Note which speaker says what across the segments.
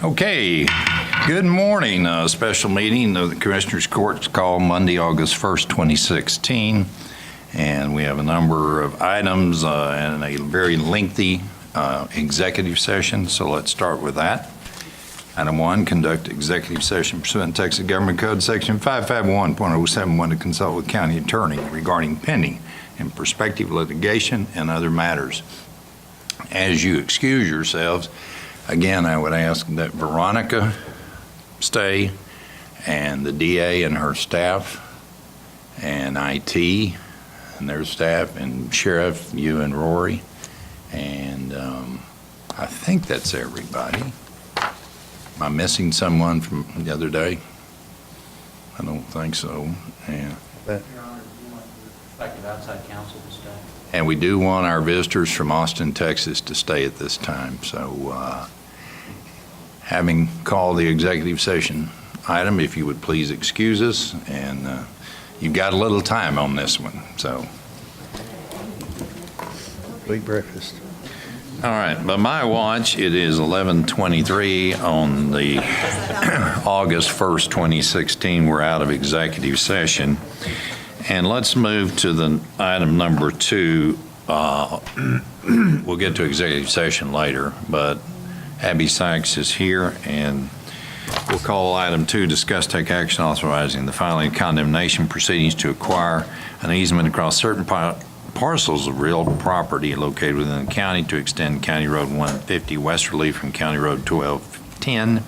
Speaker 1: Okay, good morning. Special meeting of the Commissioners Court is called Monday, August 1st, 2016. And we have a number of items and a very lengthy executive session, so let's start with that. Item 1, conduct executive session pursuant to Texas Government Code Section 551.071 to consult with county attorney regarding pending and prospective litigation and other matters. As you excuse yourselves, again, I would ask that Veronica stay, and the DA and her staff, and IT and their staff, and Sheriff, you and Rory, and I think that's everybody. Am I missing someone from the other day? I don't think so. Yeah.
Speaker 2: Your Honor, do you want the prospective outside counsel to stay?
Speaker 1: And we do want our visitors from Austin, Texas to stay at this time. So having called the executive session item, if you would please excuse us, and you've got a little time on this one. So.
Speaker 3: Big breakfast.
Speaker 1: All right, by my watch, it is 11:23 on the August 1st, 2016. We're out of executive session. And let's move to the item number 2. We'll get to executive session later, but Abby Sykes is here, and we'll call item 2, discuss take action authorizing the filing of condemnation proceedings to acquire an easement across certain parcels of real property located within the county to extend County Road 150 westerly from County Road 1210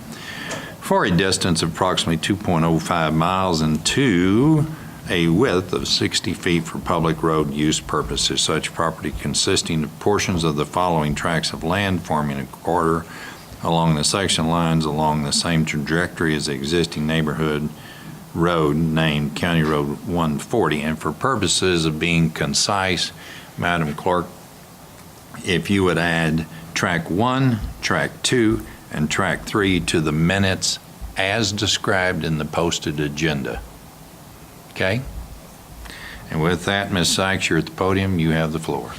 Speaker 1: for a distance of approximately 2.05 miles and to a width of 60 feet for public road use purposes. Such property consisting of portions of the following tracts of land forming a corridor along the section lines along the same trajectory as the existing neighborhood road named County Road 140. And for purposes of being concise, Madam Clerk, if you would add track 1, track 2, and track 3 to the minutes as described in the posted agenda. Okay? And with that, Ms. Sykes, you're at the podium. You have the floor.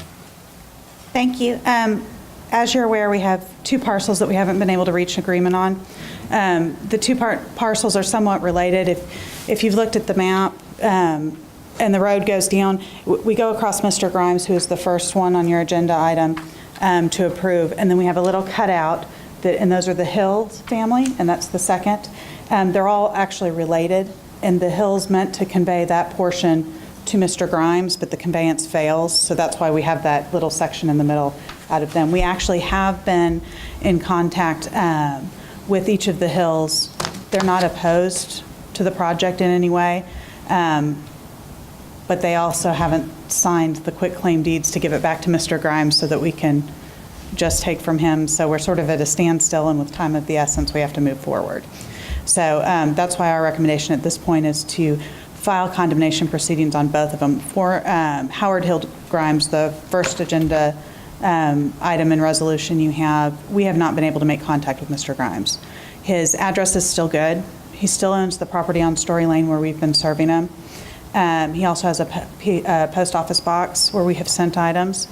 Speaker 4: Thank you. As you're aware, we have 2 parcels that we haven't been able to reach an agreement on. The 2 parcels are somewhat related. If you've looked at the map and the road goes down, we go across Mr. Grimes, who is the first one on your agenda item to approve, and then we have a little cutout, and those are the Hills family, and that's the second. They're all actually related, and the Hills meant to convey that portion to Mr. Grimes, but the conveyance fails, so that's why we have that little section in the middle out of them. We actually have been in contact with each of the Hills. They're not opposed to the project in any way, but they also haven't signed the quitclaim deeds to give it back to Mr. Grimes so that we can just take from him. So we're sort of at a standstill, and with time of the essence, we have to move forward. So that's why our recommendation at this point is to file condemnation proceedings on both of them. For Howard Hill Grimes, the first agenda item and resolution you have, we have not been able to make contact with Mr. Grimes. His address is still good. He still owns the property on Story Lane where we've been serving him. He also has a post office box where we have sent items.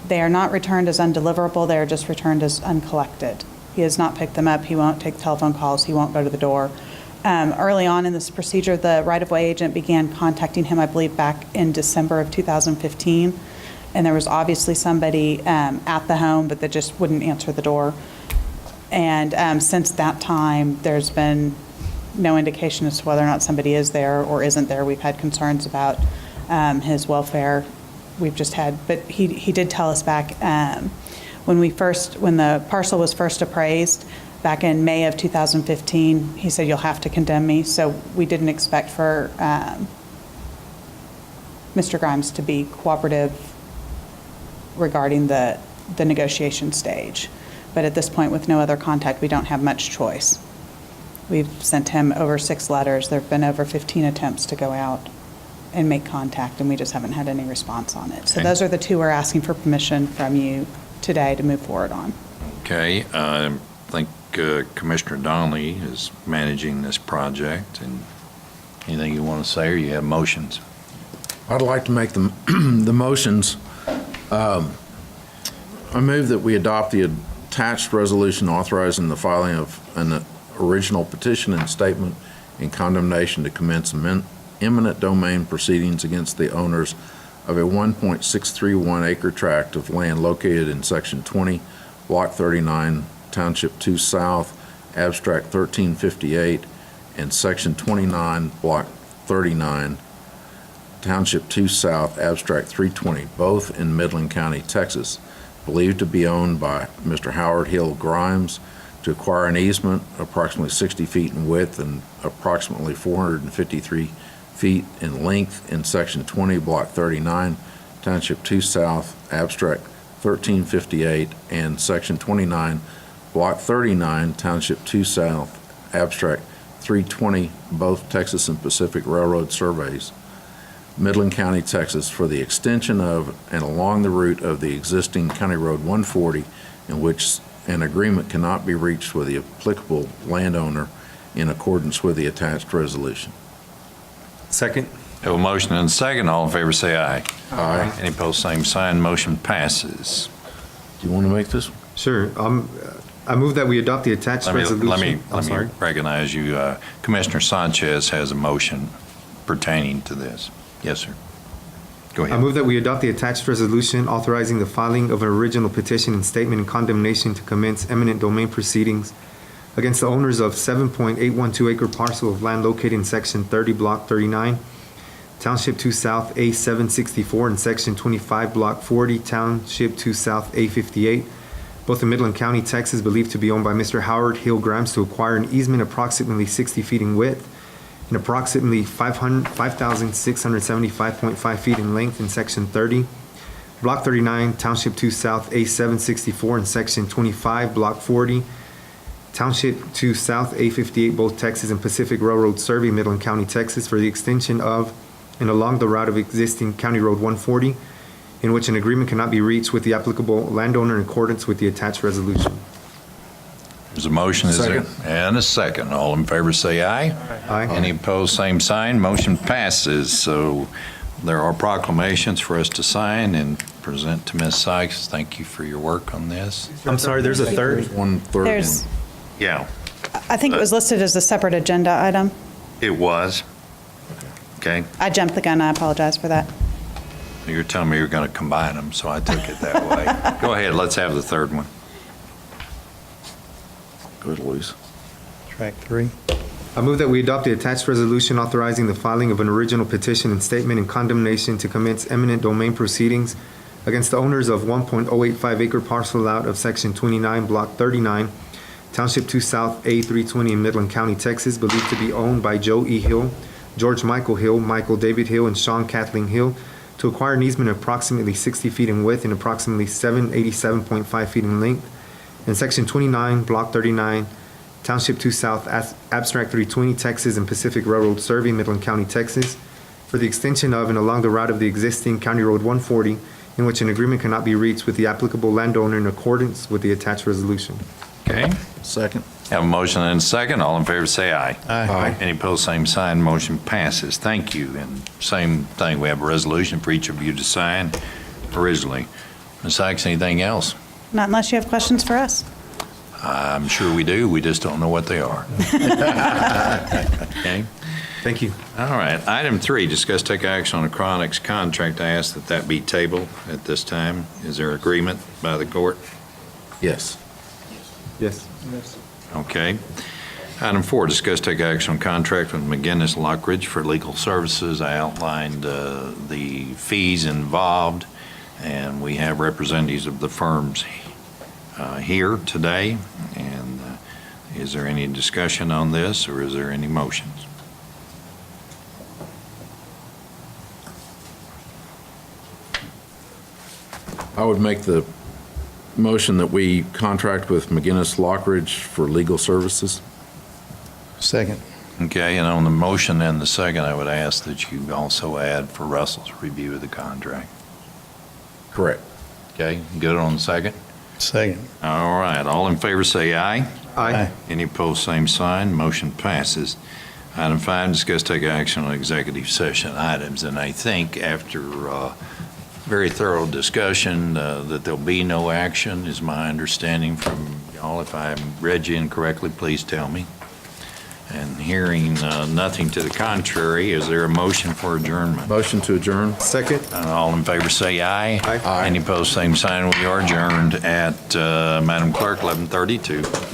Speaker 4: They are not returned as undeliverable. They are just returned as uncollected. He has not picked them up. He won't take telephone calls. He won't go to the door. Early on in this procedure, the right-of-way agent began contacting him, I believe, back in December of 2015. And there was obviously somebody at the home, but that just wouldn't answer the door. And since that time, there's been no indication as to whether or not somebody is there or isn't there. We've had concerns about his welfare. We've just had, but he did tell us back when the parcel was first appraised back in May of 2015, he said, "You'll have to condemn me." So we didn't expect for Mr. Grimes to be cooperative regarding the negotiation stage. But at this point, with no other contact, we don't have much choice. We've sent him over 6 letters. There have been over 15 attempts to go out and make contact, and we just haven't had any response on it. So those are the 2 we're asking for permission from you today to move forward on.
Speaker 1: Okay. I think Commissioner Donnelly is managing this project. And anything you want to say, or you have motions?
Speaker 3: I'd like to make the motions. I move that we adopt the attached resolution authorizing the filing of an original petition and statement in condemnation to commence eminent domain proceedings against the owners of a 1.631 acre tract of land located in Section 20, Block 39, Township 2 South, Abstract 1358, and Section 29, Block 39, Township 2 South, Abstract 320, both in Midland County, Texas, believed to be owned by Mr. Howard Hill Grimes, to acquire an easement approximately 60 feet in width and approximately 453 feet in length in Section 20, Block 39, Township 2 South, Abstract 1358, and Section 29, Block 39, Township 2 South, Abstract 320, both Texas and Pacific Railroad surveys, Midland County, Texas, for the extension of and along the route of the existing County Road 140, in which an agreement cannot be reached with the applicable landowner in accordance with the attached resolution.
Speaker 5: Second.
Speaker 1: Have a motion and a second. All in favor say aye.
Speaker 3: Aye.
Speaker 1: Any opposed, same sign. Motion passes.
Speaker 3: Do you want to make this?
Speaker 5: Sure. I move that we adopt the attached resolution.
Speaker 1: Let me
Speaker 5: I'm sorry.
Speaker 1: recognize you. Commissioner Sanchez has a motion pertaining to this. Yes, sir. Go
Speaker 5: I
Speaker 1: ahead.
Speaker 5: move that we adopt the attached resolution authorizing the filing of an original petition and statement in condemnation to commence eminent domain proceedings against the owners of 7.812 acre parcel of land located in Section 30, Block 39, Township 2 South, A764, and Section 25, Block 40, Township 2 South, A58, both in Midland County, Texas, believed to be owned by Mr. Howard Hill Grimes, to acquire an easement approximately 60 feet in width and approximately 5,675.5 feet in length in Section 30, Block 39, Township 2 South, A764, and Section 25, Block 40, Township 2 South, A58, both Texas and Pacific Railroad survey, Midland County, Texas, for the extension of and along the route of existing County Road 140, in which an agreement cannot be reached with the applicable landowner in accordance with the attached resolution.
Speaker 1: There's a motion, is there?
Speaker 3: Second.
Speaker 1: And a second. All in favor say aye.
Speaker 5: Aye.
Speaker 1: Any opposed, same sign. Motion passes. So there are proclamations for us to sign and present to Ms. Sykes. Thank you for your work on this.
Speaker 5: I'm sorry, there's a third?
Speaker 3: There's one third
Speaker 4: There's,
Speaker 3: one.
Speaker 1: Yeah,
Speaker 4: I think it was listed as a separate agenda item.
Speaker 1: it was. Okay.
Speaker 4: I jumped the gun, I apologize for that.
Speaker 1: You're telling me you're going to combine them, so I took it that way. Go ahead, let's have the third one.
Speaker 3: Go ahead, Luis.
Speaker 6: Track 3.
Speaker 5: I move that we adopt the attached resolution authorizing the filing of an original petition and statement in condemnation to commence eminent domain proceedings against the owners of 1.085 acre parcel out of Section 29, Block 39, Township 2 South, A320 in Midland County, Texas, believed to be owned by Joe E. Hill, George Michael Hill, Michael David Hill, and Sean Kathleen Hill, to acquire an easement of approximately 60 feet in width and approximately 787.5 feet in length in Section 29, Block 39, Township 2 South, Abstract 320, Texas, and Pacific Railroad survey, Midland County, Texas, for the extension of and along the route of the existing County Road 140, in which an agreement cannot be reached with the applicable landowner in accordance with the attached resolution.
Speaker 1: Okay,
Speaker 3: Second.
Speaker 1: have a motion and a second. All in favor say aye.
Speaker 3: Aye.
Speaker 1: Any opposed, same sign. Motion passes. Thank you. And same thing, we have a resolution for each of you to sign originally. Ms. Sykes, anything else?
Speaker 4: Not unless you have questions for us.
Speaker 1: I'm sure we do. We just don't know what they are. Okay.
Speaker 5: Thank you.
Speaker 1: All right. Item 3, discuss take action on a Chronics contract. I ask that be tabled at this time. Is there agreement by the court?
Speaker 3: Yes.
Speaker 5: Yes.
Speaker 1: Okay. Item 4, discuss take action on contract with McGinnis Lockridge for legal services. I outlined the fees involved, and we have representatives of the firms here today. And is there any discussion on this, or is there any motions?
Speaker 3: I would make the motion that we contract with McGinnis Lockridge for legal services.
Speaker 6: Second.
Speaker 1: Okay, and on the motion and the second, I would ask that you also add for Russell's review of the contract.
Speaker 3: Correct.
Speaker 1: Okay, good on the second?
Speaker 6: Second.
Speaker 1: All right, all in favor say aye.
Speaker 5: Aye.
Speaker 1: Any opposed, same sign. Motion passes. Item 5, discuss take action on executive session items. And I think after very thorough discussion, that there'll be no action, is my understanding from y'all. If I read you incorrectly, please tell me. And hearing nothing to the contrary, is there a motion for adjournment?
Speaker 3: Motion to adjourn?
Speaker 5: Second?
Speaker 1: All in favor say aye.
Speaker 5: Aye.
Speaker 1: Any opposed, same sign. We are adjourned at, Madam Clerk, 11:32.